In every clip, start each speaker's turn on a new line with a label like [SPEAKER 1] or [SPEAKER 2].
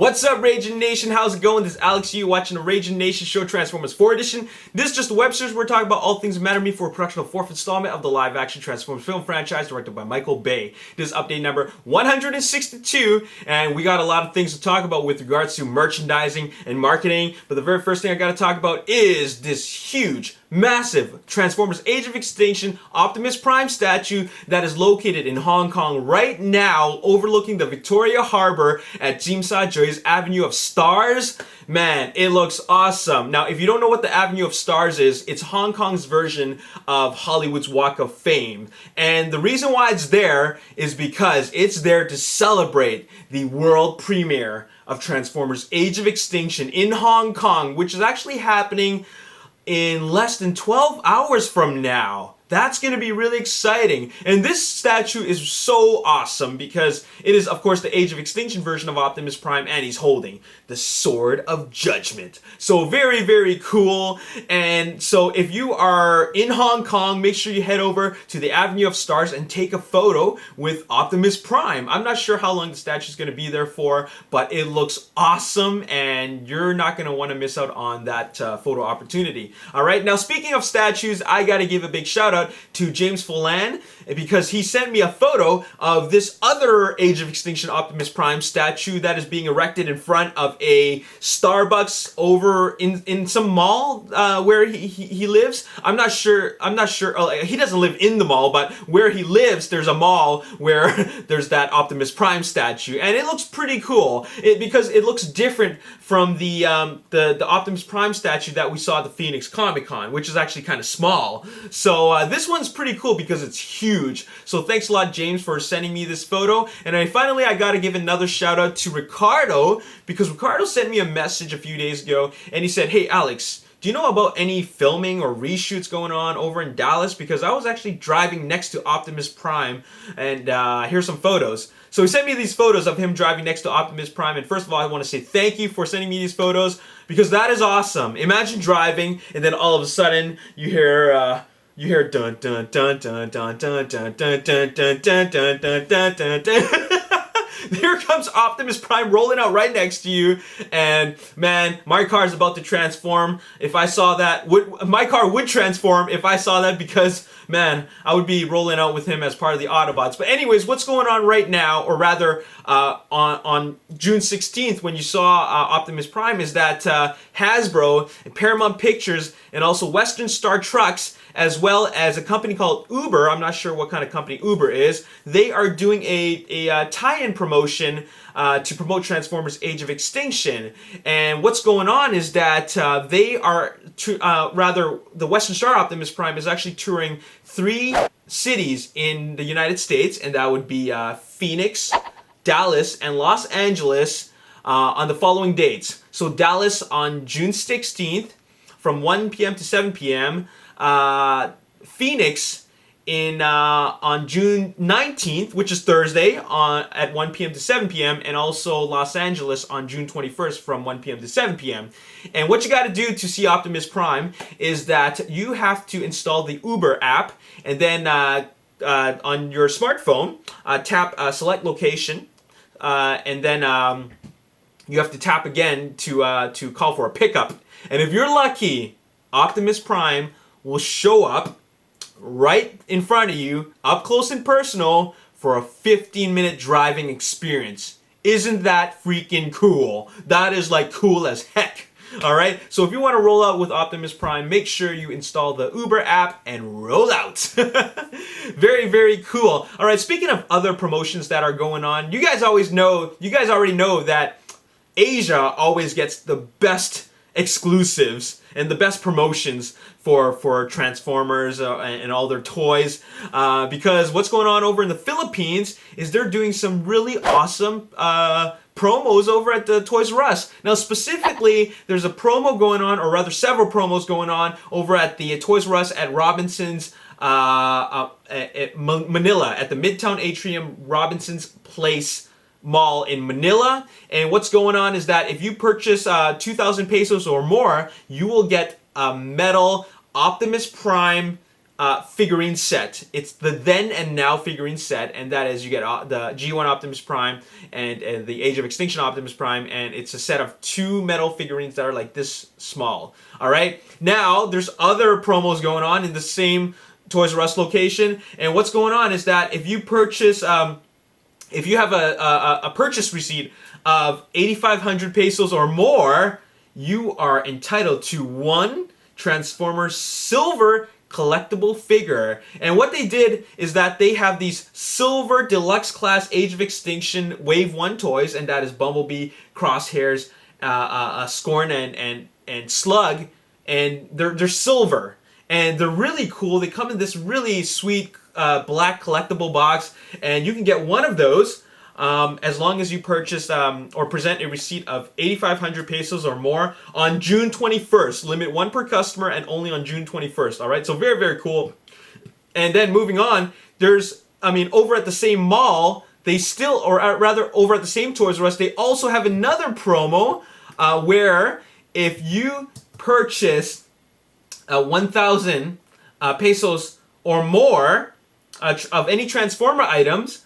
[SPEAKER 1] What's up, Ragin Nation? How's it going? This is Alex Yu watching the Ragin Nation show Transformers 4 edition. This is just a web series where we're talking about all things that matter to me for a production of 4th installment of the live-action Transformers film franchise directed by Michael Bay. This is update number 162, and we got a lot of things to talk about with regards to merchandising and marketing. But the very first thing I got to talk about is this huge, massive Transformers Age of Extinction Optimus Prime statue that is located in Hong Kong right now, overlooking the Victoria Harbor at Tsim Sha Tsui Avenue of Stars. Man, it looks awesome. Now, if you don't know what the Avenue of Stars is, it's Hong Kong's version of Hollywood's Walk of Fame. And the reason why it's there is because it's there to celebrate the world premiere of Transformers Age of Extinction in Hong Kong, which is actually happening in less than 12 hours from now. That's going to be really exciting. And this statue is so awesome because it is, of course, the Age of Extinction version of Optimus Prime, and he's holding the Sword of Judgment. So very, very cool. And so if you are in Hong Kong, make sure you head over to the Avenue of Stars and take a photo with Optimus Prime. I'm not sure how long the statue is going to be there for, but it looks awesome, and you're not going to want to miss out on that photo opportunity. All right, now speaking of statues, I got to give a big shout out to James Phelan because he sent me a photo of this other Age of Extinction Optimus Prime statue that is being erected in front of a Starbucks over in some mall where he lives. I'm not sure. He doesn't live in the mall, but where he lives, there's a mall where there's that Optimus Prime statue, and it looks pretty cool because it looks different from the Optimus Prime statue that we saw at the Phoenix Comic Con, which is actually kind of small. So this one's pretty cool because it's huge. So thanks a lot, James, for sending me this photo. And finally, I got to give another shout out to Ricardo, because Ricardo sent me a message a few days ago, and he said, "Hey, Alex, do you know about any filming or reshoots going on over in Dallas? Because I was actually driving next to Optimus Prime, and here's some photos." So he sent me these photos of him driving next to Optimus Prime, and first of all, I want to say thank you for sending me these photos, because that is awesome. Imagine driving, and then all of a sudden, you hear dun dun dun dun dun dun dun dun dun dun dun dun dun dun dun. There comes Optimus Prime rolling out right next to you, and man, my car is about to transform. If I saw that, my car would transform if I saw that, because man, I would be rolling out with him as part of the Autobots. But anyways, what's going on right now, or rather on June 16th when you saw Optimus Prime, is that Hasbro and Paramount Pictures and also Western Star Trucks, as well as a company called Uber, I'm not sure what kind of company Uber is, they are doing a tie-in promotion to promote Transformers Age of Extinction. And what's going on is that they are, the Western Star Optimus Prime is actually touring 3 cities in the United States, and that would be Phoenix, Dallas, and Los Angeles on the following dates. So Dallas on June 16th from 1 p.m. to 7 p.m., Phoenix on June 19th, which is Thursday, at 1 p.m. to 7 p.m., and also Los Angeles on June 21st from 1 p.m. to 7 p.m. And what you got to do to see Optimus Prime is that you have to install the Uber app, and then on your smartphone, tap select location, and then you have to tap again to call for a pickup. And if you're lucky, Optimus Prime will show up right in front of you, up close and personal, for a 15-minute driving experience. Isn't that freaking cool? That is like cool as heck. All right, so if you want to roll out with Optimus Prime, make sure you install the Uber app and roll out. Very, very cool. All right, speaking of other promotions that are going on, you guys already know that Asia always gets the best exclusives and the best promotions for Transformers and all their toys, because what's going on over in the Philippines is they're doing some really awesome promos over at the Toys R Us. Now specifically, there's a promo going on, or rather several promos going on over at the Toys R Us at Robinson's at Manila, at the Midtown Atrium Robinson's Place Mall in Manila. And what's going on is that if you purchase 2,000 pesos or more, you will get a metal Optimus Prime figurine set. It's the then and now figurine set, and that is you get the G1 Optimus Prime and the Age of Extinction Optimus Prime, and it's a set of 2 metal figurines that are like this small. All right. Now there's other promos going on in the same Toys R Us location, and what's going on is that if you purchase, if you have a purchase receipt of 8,500 pesos or more, you are entitled to 1 Transformers silver collectible figure. And what they did is that they have these silver deluxe class Age of Extinction Wave 1 toys, and that is Bumblebee, Crosshairs, Scorn, and Slug, and they're silver. And they're really cool. They come in this really sweet black collectible box, and you can get 1 of those as long as you purchase or present a receipt of 8,500 pesos or more on June 21st. Limit 1 per customer and only on June 21st. All right, so very, very cool. And then moving on, there's, over at the same mall, they still, or rather over at the same Toys R Us, they also have another promo where if you purchase 1,000 pesos or more of any Transformer items,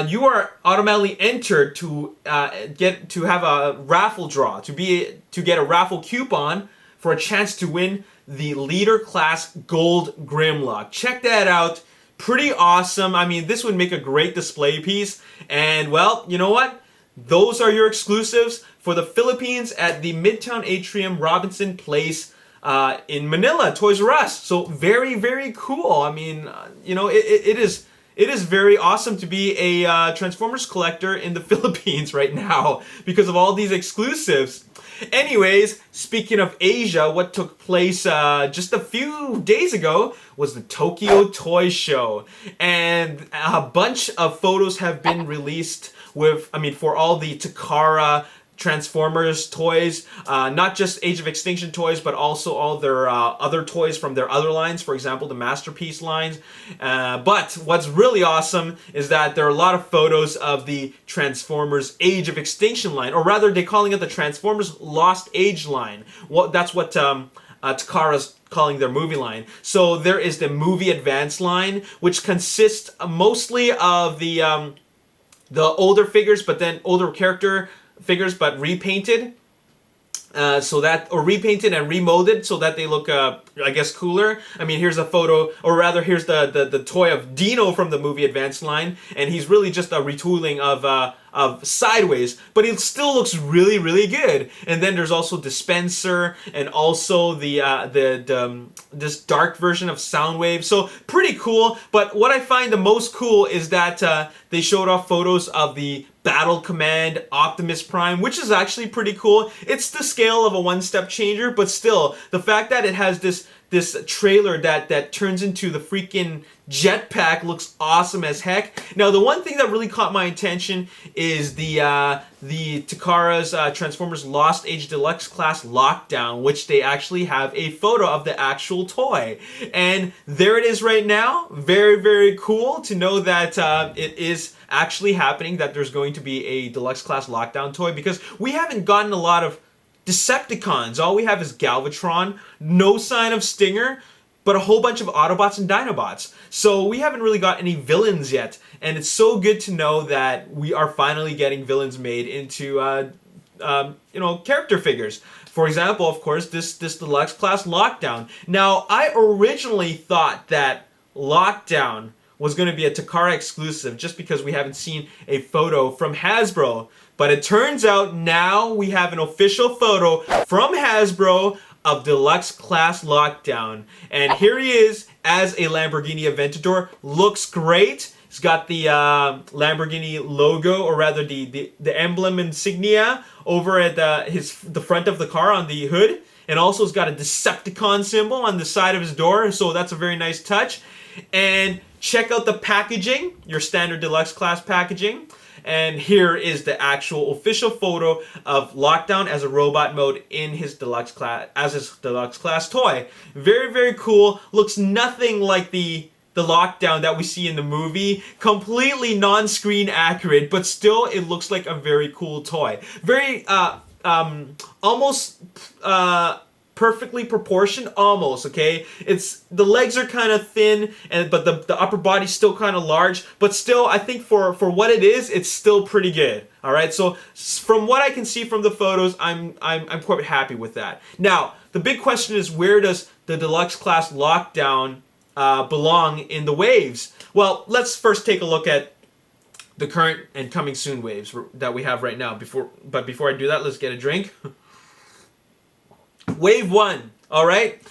[SPEAKER 1] you are automatically entered to have a raffle draw, to get a raffle coupon for a chance to win the Leader Class Gold Grimlock. Check that out. Pretty awesome. This would make a great display piece. And well, you know what? Those are your exclusives for the Philippines at the Midtown Atrium Robinson Place in Manila, Toys R Us. So very, very cool. It is very awesome to be a Transformers collector in the Philippines right now because of all these exclusives. Anyways, speaking of Asia, what took place just a few days ago was the Tokyo Toy Show. And a bunch of photos have been released for all the Takara Transformers toys, not just Age of Extinction toys, but also all their other toys from their other lines, for example, the Masterpiece lines. But what's really awesome is that there are a lot of photos of the Transformers Age of Extinction line, or rather, they're calling it the Transformers Lost Age line. Well, that's what Takara's calling their movie line. So there is the Movie Advance line, which consists mostly of the older figures, but then older character figures, but repainted, repainted and remolded so that they look, I guess, cooler. Here's a photo, or rather, here's the toy of Dino from the Movie Advance line, and he's really just a retooling of Sideways, but it still looks really, really good. And then there's also Dispenser, and also this dark version of Soundwave. So pretty cool. But what I find the most cool is that they showed off photos of the Battle Command Optimus Prime, which is actually pretty cool. It's the scale of a one-step changer, but still, the fact that it has this trailer that turns into the freaking jetpack looks awesome as heck. Now, the one thing that really caught my attention is the Takara's Transformers Lost Age Deluxe Class Lockdown, which they actually have a photo of the actual toy. And there it is right now. Very, very cool to know that it is actually happening, that there's going to be a Deluxe Class Lockdown toy, because we haven't gotten a lot of Decepticons. All we have is Galvatron, no sign of Stinger, but a whole bunch of Autobots and Dinobots. So we haven't really got any villains yet, and it's so good to know that we are finally getting villains made into character figures. For example, of course, this Deluxe Class Lockdown. Now, I originally thought that Lockdown was going to be a Takara exclusive just because we haven't seen a photo from Hasbro. But it turns out now we have an official photo from Hasbro of Deluxe Class Lockdown. And here he is as a Lamborghini Aventador. Looks great. He's got the Lamborghini logo, or rather the emblem insignia over at the front of the car on the hood. And also it's got a Decepticon symbol on the side of his door. So that's a very nice touch. And check out the packaging, your standard Deluxe Class packaging. And here is the actual official photo of Lockdown as a robot mode in his Deluxe Class toy. Very, very cool. Looks nothing like the Lockdown that we see in the movie. Completely non-screen accurate, but still it looks like a very cool toy. Very almost perfectly proportioned, almost, okay? It's the legs are kind of thin, but the upper body's still kind of large, but still, I think for what it is, it's still pretty good. All right, so from what I can see from the photos, I'm quite happy with that. Now, the big question is, where does the Deluxe Class Lockdown belong in the waves? Well, let's first take a look at the current and coming soon waves that we have right now. Before I do that, let's get a drink. Wave 1, all right?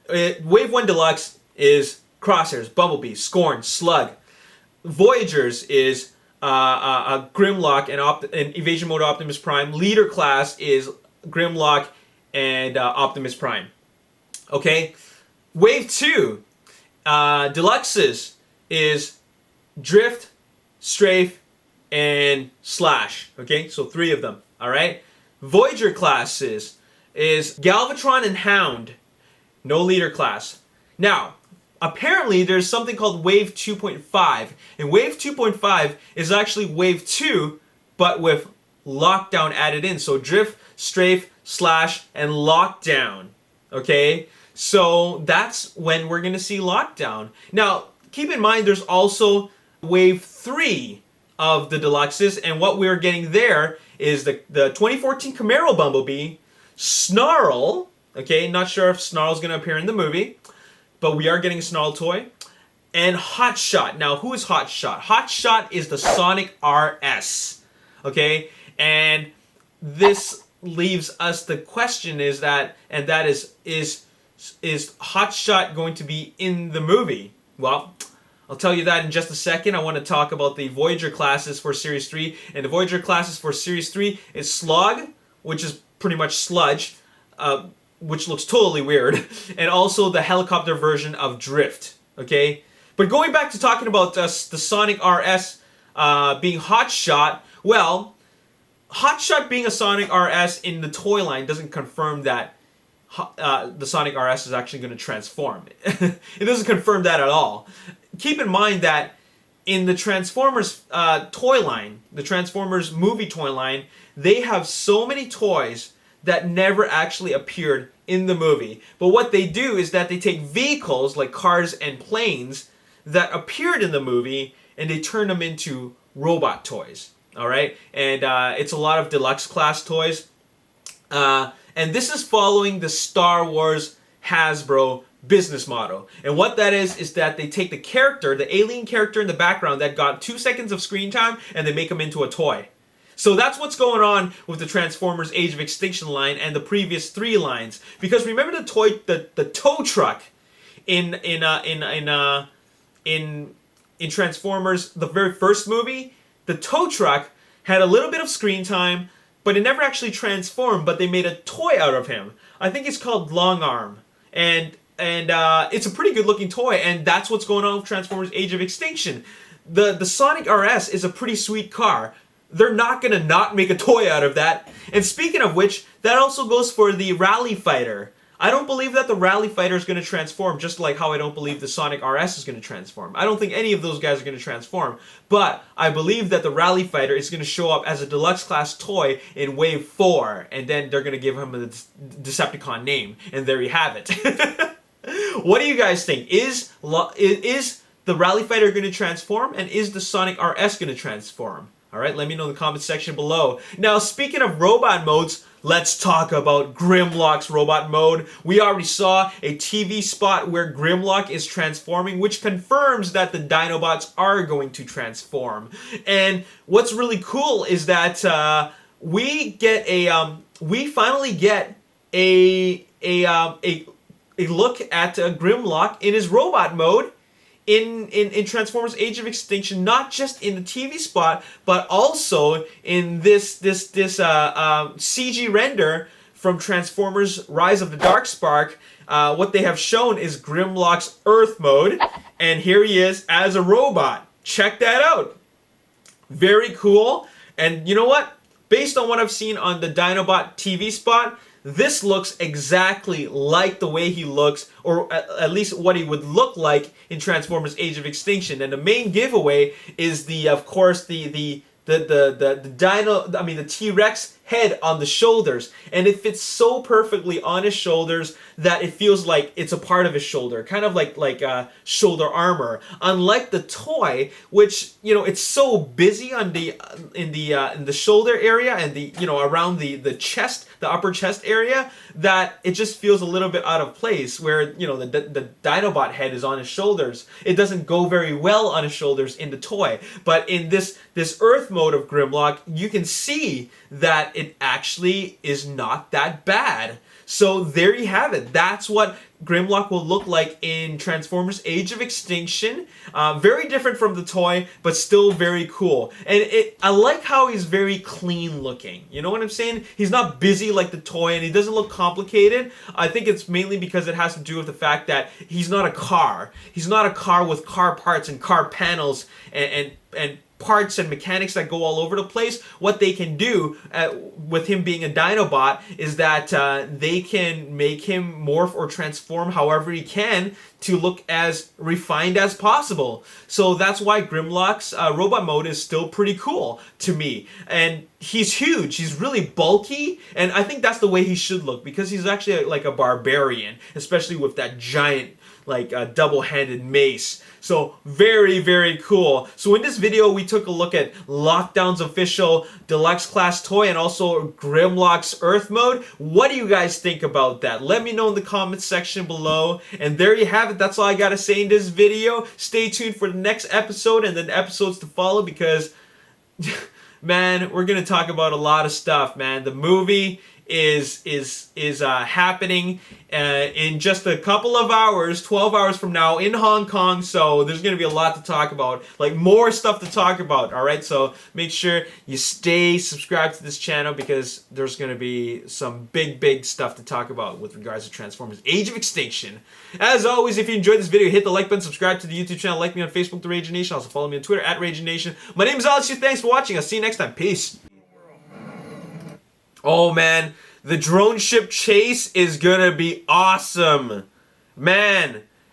[SPEAKER 1] Wave 1 Deluxe is Crosshairs, Bumblebee, Scorn, Slug. Voyagers is Grimlock and Evasion Mode Optimus Prime. Leader class is Grimlock and Optimus Prime. Okay? Wave 2, Deluxes is Drift, Strafe, and Slash. Okay? So 3 of them. All right? Voyager classes is Galvatron and Hound. No leader class. Now, apparently there's something called Wave 2.5. And Wave 2.5 is actually Wave 2, but with Lockdown added in. So Drift, Strafe, Slash, and Lockdown. Okay? So that's when we're going to see Lockdown. Now, keep in mind there's also Wave 3 of the Deluxes. And what we're getting there is the 2014 Camaro Bumblebee, Snarl, okay, not sure if Snarl's going to appear in the movie, but we are getting a Snarl toy, and Hotshot. Now, who is Hotshot? Hotshot is the Sonic RS, okay, and this leaves us the question is Hotshot going to be in the movie? Well, I'll tell you that in just a second. I want to talk about the Voyager classes for Series 3, and the Voyager classes for Series 3 is Slog, which is pretty much Sludge, which looks totally weird, and also the helicopter version of Drift, okay? But going back to talking about the Sonic RS being Hotshot, well, Hotshot being a Sonic RS in the toy line doesn't confirm that the Sonic RS is actually going to transform. It doesn't confirm that at all. Keep in mind that in the Transformers toy line, the Transformers movie toy line, they have so many toys that never actually appeared in the movie. But what they do is that they take vehicles like cars and planes that appeared in the movie and they turn them into robot toys. All right? And it's a lot of Deluxe class toys. And this is following the Star Wars Hasbro business model. And what that is that they take the character, the alien character in the background that got 2 seconds of screen time, and they make him into a toy. So that's what's going on with the Transformers Age of Extinction line and the previous 3 lines. Because remember the tow truck in Transformers, the very first movie? The tow truck had a little bit of screen time, but it never actually transformed, but they made a toy out of him. I think it's called Long Arm. And it's a pretty good looking toy, and that's what's going on with Transformers Age of Extinction. The Sonic RS is a pretty sweet car. They're not going to not make a toy out of that. And speaking of which, that also goes for the Rally Fighter. I don't believe that the Rally Fighter is going to transform, just like how I don't believe the Sonic RS is going to transform. I don't think any of those guys are going to transform. But I believe that the Rally Fighter is going to show up as a Deluxe Class toy in Wave 4. And then they're going to give him a Decepticon name. And there you have it. What do you guys think? Is the Rally Fighter going to transform? And is the Sonic RS going to transform? Alright, let me know in the comment section below. Now, speaking of robot modes, let's talk about Grimlock's robot mode. We already saw a TV spot where Grimlock is transforming, which confirms that the Dinobots are going to transform. And what's really cool is that we finally get a look at Grimlock in his robot mode in Transformers Age of Extinction, not just in the TV spot, but also in this CG render from Transformers Rise of the Darkspark. What they have shown is Grimlock's Earth mode, and here he is as a robot. Check that out. Very cool. And you know what? Based on what I've seen on the Dinobot TV spot, this looks exactly like the way he looks, or at least what he would look like in Transformers Age of Extinction. And the main giveaway is of course the T-Rex head on the shoulders, and it fits so perfectly on his shoulders that it feels like it's a part of his shoulder, kind of like shoulder armor. Unlike the toy, which, you know, it's so busy on the in the shoulder area and the, you know, around the chest, the upper chest area, that it just feels a little bit out of place. Where, you know, the Dinobot head is on his shoulders, it doesn't go very well on his shoulders in the toy. But in this Earth mode of Grimlock, you can see that it actually is not that bad. So there you have it. That's what Grimlock will look like in Transformers Age of Extinction. Very different from the toy, but still very cool. And I like how he's very clean looking. You know what I'm saying? He's not busy like the toy, and he doesn't look complicated. I think it's mainly because it has to do with the fact that he's not a car. He's not a car with car parts and car panels and parts and mechanics that go all over the place. What they can do with him being a Dinobot is that they can make him morph or transform however he can to look as refined as possible. So that's why Grimlock's robot mode is still pretty cool to me. And he's huge, he's really bulky, and I think that's the way he should look, because he's actually like a barbarian, especially with that giant like double-handed mace. So very, very cool. So in this video, we took a look at Lockdown's official deluxe class toy and also Grimlock's Earth mode. What do you guys think about that? Let me know in the comments section below. And there you have it. That's all I gotta say in this video. Stay tuned for the next episode and then episodes to follow, because man, we're gonna talk about a lot of stuff, man. The movie is happening in just a couple of hours, 12 hours from now in Hong Kong. So there's going to be a lot to talk about, like more stuff to talk about. All right, so make sure you stay subscribed to this channel, because there's going to be some big stuff to talk about with regards to Transformers Age of Extinction. As always, if you enjoyed this video, hit the like button, subscribe to the YouTube channel, like me on Facebook, The Ragin Nation. Also follow me on Twitter, @RaginNation. My name is Alex. Thanks for watching. I'll see you next time. Peace. Oh man, the drone ship chase is gonna be awesome. Man,